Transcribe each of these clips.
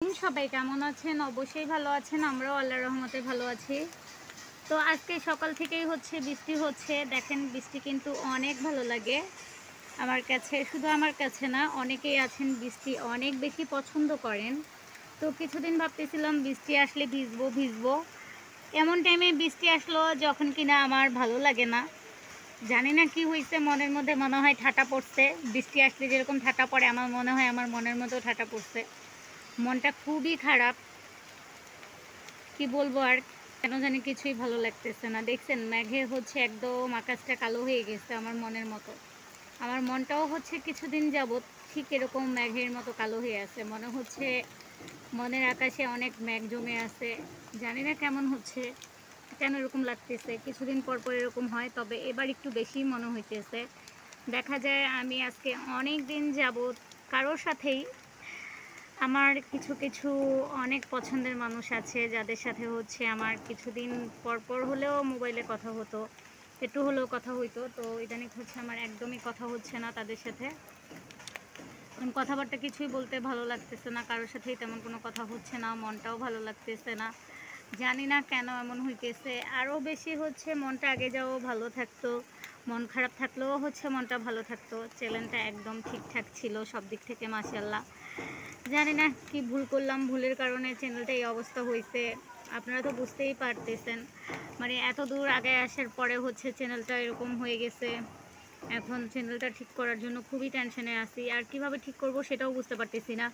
সবাই কেমন আছেন? অবশ্যই ভালো আছেন। আমরাও আল্লাহর রহমতে ভালো আছি। তো আজকে সকাল থেকেই বৃষ্টি হচ্ছে। দেখেন বৃষ্টি কিন্তু অনেক ভালো লাগে আমার কাছে। শুধু আমার কাছে না, অনেকেই আছেন বৃষ্টি অনেক বেশি পছন্দ করেন। তো কিছুদিন ভাবতেছিলাম বৃষ্টি আসলে ভিজবো ভিজবো। এমন টাইমে বৃষ্টি আসলো যখন কিনা আমার ভালো লাগে না। জানি না কি হয়েছে, মনের মধ্যে মনে হয় ঠাটা পড়ছে। বৃষ্টি আসলে যেরকম ঠাটা পড়ে আমার মনে হয় আমার মনের মধ্যেও ঠাটা পড়ছে। মনটা খুবই খারাপ। কি বলবো আর, কেন জানি কিছুই ভালো লাগতেছে না। দেখছেন মেঘে একদম আকাশটা কালো হয়ে গেছে আমার মনের মতো। আমার মনটাও কিছুদিন যাবৎ ঠিক এরকম মেঘের মতো কালো হয়ে আছে। মনে হচ্ছে মনের আকাশে অনেক মেঘ জমে আছে। জানি না কেমন হচ্ছে, কেন এরকম লাগতেছে। কিছুদিন পর পর এরকম হয়, তবে এবার একটু বেশি মনে হইতেছে। দেখা যায় আমি আজকে অনেক দিন যাবৎ কারোর সাথেই, আমার কিছু অনেক পছন্দের মানুষ আছে যাদের সাথে আমার কিছুদিন পর পর হলেও মোবাইলে কথা হতো, একটু হলেও কথা হইতো। তো ইদানিং আমার একদমই কথা হচ্ছে না তাদের সাথে। কথাবার্তা কিছুই বলতে ভালো লাগতেছে না, কারোর সাথেই তেমন কোনো কথা হচ্ছে না, মনটাও ভালো লাগতেছে না। জানি না কেন এমন হইতেছে। আরও বেশি মনটা আগে যাও ভালো থাকতো, মন খারাপ থাকলেও মনটা ভালো থাকতো। চ্যানেলটা একদম ঠিকঠাক ছিল সব দিক থেকে, মাশাআল্লাহ। জানি না কি ভুল করলাম, ভুলের কারণে চ্যানেলটা এই অবস্থা হয়েছে। আপনারা তো বুঝতেই পারতেছেন, মানে এত দূর আগে আসার পরে চ্যানেলটা এরকম হয়ে গেছে। এখন চ্যানেলটা ঠিক করার জন্য খুবই টেনশনে আছি, আর কিভাবে ঠিক করব সেটাও বুঝতে পারতেছি না।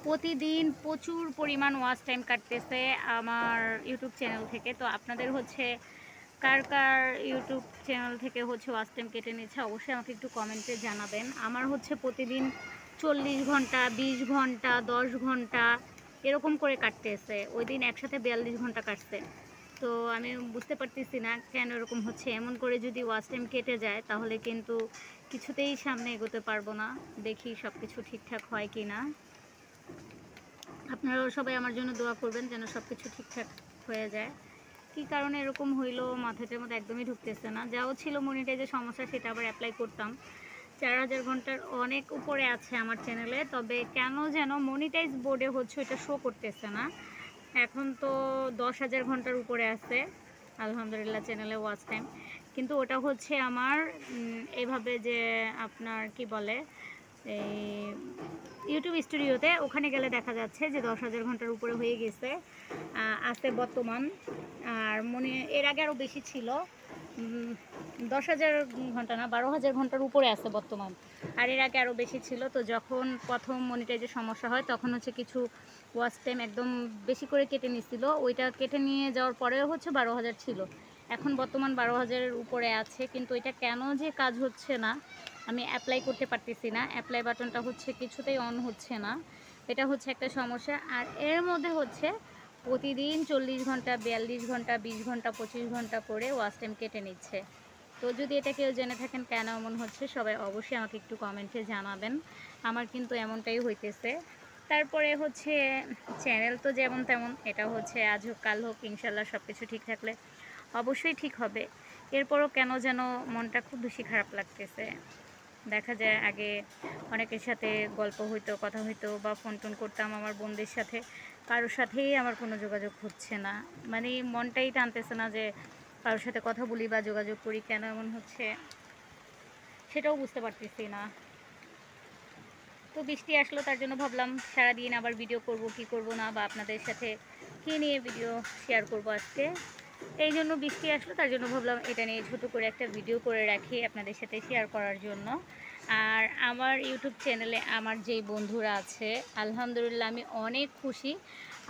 প্রতিদিন প্রচুর পরিমাণ ওয়াচ টাইম কাটতেছে আমার ইউটিউব চ্যানেল থেকে। তো আপনাদের কার কার ইউটিউব চ্যানেল থেকে ওয়াচ টাইম কেটে নিচ্ছে অবশ্যই আমাকে একটু কমেন্টে জানাবেন। আমার প্রতিদিন 40 ঘন্টা, 20 ঘন্টা, 10 ঘন্টা এরকম করে কাটতেছে। ওই দিন একসাথে 42 ঘন্টা কাটছে। তো আমি বুঝতে পারতেছি না কেন এরকম হচ্ছে। এমন করে যদি ওয়াচ টাইম কেটে যায় তাহলে কিন্তু কিছুতেই সামনে এগোতে পারবো না। দেখি সব কিছু ঠিকঠাক হয় কি না। আপনারাও সবাই আমার জন্য দোয়া করবেন যেন সব কিছু ঠিকঠাক হয়ে যায়। কী কারণে এরকম হইলো মাথাটার মধ্যে একদমই ঢুকতেছে না। যাও ছিল মনিটাইজের সমস্যা, সেটা আবার অ্যাপ্লাই করতাম। 4000 ঘন্টার অনেক উপরে আছে আমার চ্যানেলে, তবে কেন যেন মনিটাইজ বোর্ডে ওইটা শো করতেছে না। এখন তো 10,000 ঘন্টার উপরে আছে আলহামদুলিল্লাহ চ্যানেলে ওয়াচ টাইম। কিন্তু ওটা আমার এইভাবে যে আপনার কি বলে, এই ইউটিউব স্টুডিওতে ওখানে গেলে দেখা যাচ্ছে যে 10,000 ঘন্টার উপরে হয়ে গেছে আছে বর্তমান। আর এর আগে আরও বেশি ছিল, 10,000 ঘন্টা না, 12,000 ঘন্টার উপরে আছে বর্তমান। আর এর আগে আরও বেশি ছিল। তো যখন প্রথম মনিটাইজের সমস্যা হয় তখন কিছু ওয়াচ টাইম একদম বেশি করে কেটে নিছিল। ওইটা কেটে নিয়ে যাওয়ার পরেও 12,000 ছিল। এখন বর্তমান 12,000-এর উপরে আছে, কিন্তু এটা কেন যে কাজ হচ্ছে না, আমি অ্যাপ্লাই করতে পারতেছি না। অ্যাপ্লাই বাটনটা কিছুতেই অন হচ্ছে না। এটা একটা সমস্যা। আর এর মধ্যে প্রতিদিন 40 ঘন্টা, 42 ঘন্টা, 20 ঘন্টা, 25 ঘন্টা করে ওয়াচ টাইম কেটে নিচ্ছে। তো যদি এটা কেউ জেনে থাকেন কেন এমন হচ্ছে, সবাই অবশ্যই আমাকে একটু কমেন্টে জানাবেন। আমার কিন্তু এমনটাই হইতেছে। তারপরে চ্যানেল তো যেমন তেমন, এটা আজ হোক কাল হোক ইনশাল্লাহ সব কিছু ঠিক থাকলে অবশ্যই ঠিক হবে। এরপরও কেন যেন মনটা খুব বেশি খারাপ লাগতেছে। দেখা যায় আগে অনেকের সাথে গল্প হইতো, কথা হইতো, বা ফোন টোন করতাম আমার বোনদের সাথে। কারোর সাথেই আমার কোনো যোগাযোগ হচ্ছে না। মানে মনটাই টানতেছে না যে কারোর সাথে কথা বলি বা যোগাযোগ করি। কেন এমন হচ্ছে সেটাও বুঝতে পারতেছি না। তো বৃষ্টি আসলো, তার জন্য ভাবলাম সারাদিন আবার ভিডিও করব কি করব না, বা আপনাদের সাথে কী নিয়ে ভিডিও শেয়ার করব আজকে। এই জন্য বৃষ্টি আসলো, তার জন্য ভাবলাম এটা নিয়ে ছোটো করে একটা ভিডিও করে রাখি আপনাদের সাথে শেয়ার করার জন্য। আর আমার ইউটিউব চ্যানেলে আমার যেই বন্ধুরা আছে আলহামদুলিল্লাহ আমি অনেক খুশি।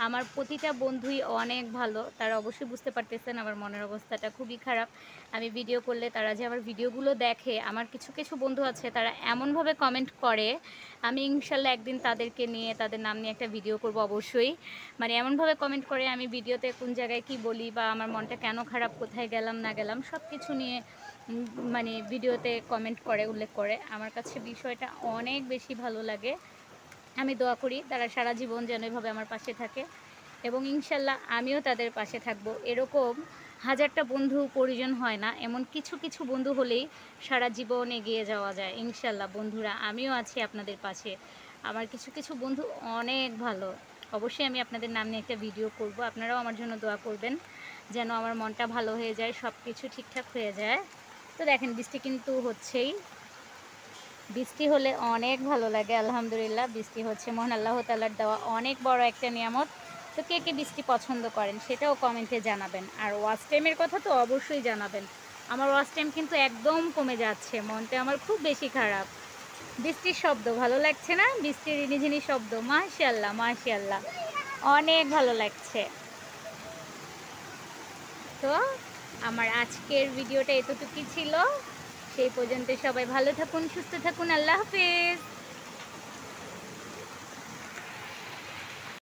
আমার প্রতিটা বন্ধুই অনেক ভালো। তারা অবশ্যই বুঝতে পারতেছেন আমার মনের অবস্থাটা খুবই খারাপ। আমি ভিডিও করলে তারা যে আমার ভিডিওগুলো দেখে, আমার কিছু বন্ধু আছে তারা এমনভাবে কমেন্ট করে, আমি ইনশাল্লাহ একদিন তাদেরকে নিয়ে, তাদের নাম নিয়ে একটা ভিডিও করব অবশ্যই। মানে এমনভাবে কমেন্ট করে আমি ভিডিওতে কোন জায়গায় কি বলি, বা আমার মনটা কেন খারাপ, কোথায় গেলাম না গেলাম সব কিছু নিয়ে মানে ভিডিওতে কমেন্ট করে, উল্লেখ করে। আমার কাছে বিষয়টা অনেক বেশি ভালো লাগে। আমি দোয়া করি তারা সারা জীবন যেন এভাবে আমার পাশে থাকে, এবং ইনশাল্লাহ আমিও তাদের পাশে থাকব। এরকম হাজারটা বন্ধু প্রয়োজন হয় না, এমন কিছু বন্ধু হলেই সারা জীবন এগিয়ে যাওয়া যায়। ইনশাল্লাহ বন্ধুরা, আমিও আছি আপনাদের পাশে। আমার কিছু বন্ধু অনেক ভালো। অবশ্যই আমি আপনাদের নাম নিয়ে একটা ভিডিও করব। আপনারাও আমার জন্য দোয়া করবেন যেন আমার মনটা ভালো হয়ে যায়, সব কিছু ঠিকঠাক হয়ে যায়। তো দেখেন বৃষ্টি কিন্তু হচ্ছেই। বৃষ্টি হলে অনেক ভালো লাগে, আলহামদুলিল্লাহ। বৃষ্টি হচ্ছে মহান আল্লাহ তাআলার দেওয়া অনেক বড় একটা নিয়ামত। তো কে কে বৃষ্টি পছন্দ করেন সেটাও কমেন্টে জানাবেন। আর ওয়াচ টাইমের কথা তো অবশ্যই জানাবেন। আমার ওয়াচ টাইম কিন্তু একদম কমে যাচ্ছে, মনটা আমার খুব বেশি খারাপ। বৃষ্টির শব্দ ভালো লাগছে না? বৃষ্টির রিনিঝিনি শব্দ, মাশাআল্লাহ মাশাআল্লাহ, অনেক ভালো লাগছে। তো আমার আজকের ভিডিওটা এতটুকুই ছিল। সেই পর্যন্ত সবাই ভালো থাকুন, সুস্থ থাকুন। আল্লাহ হাফেজ।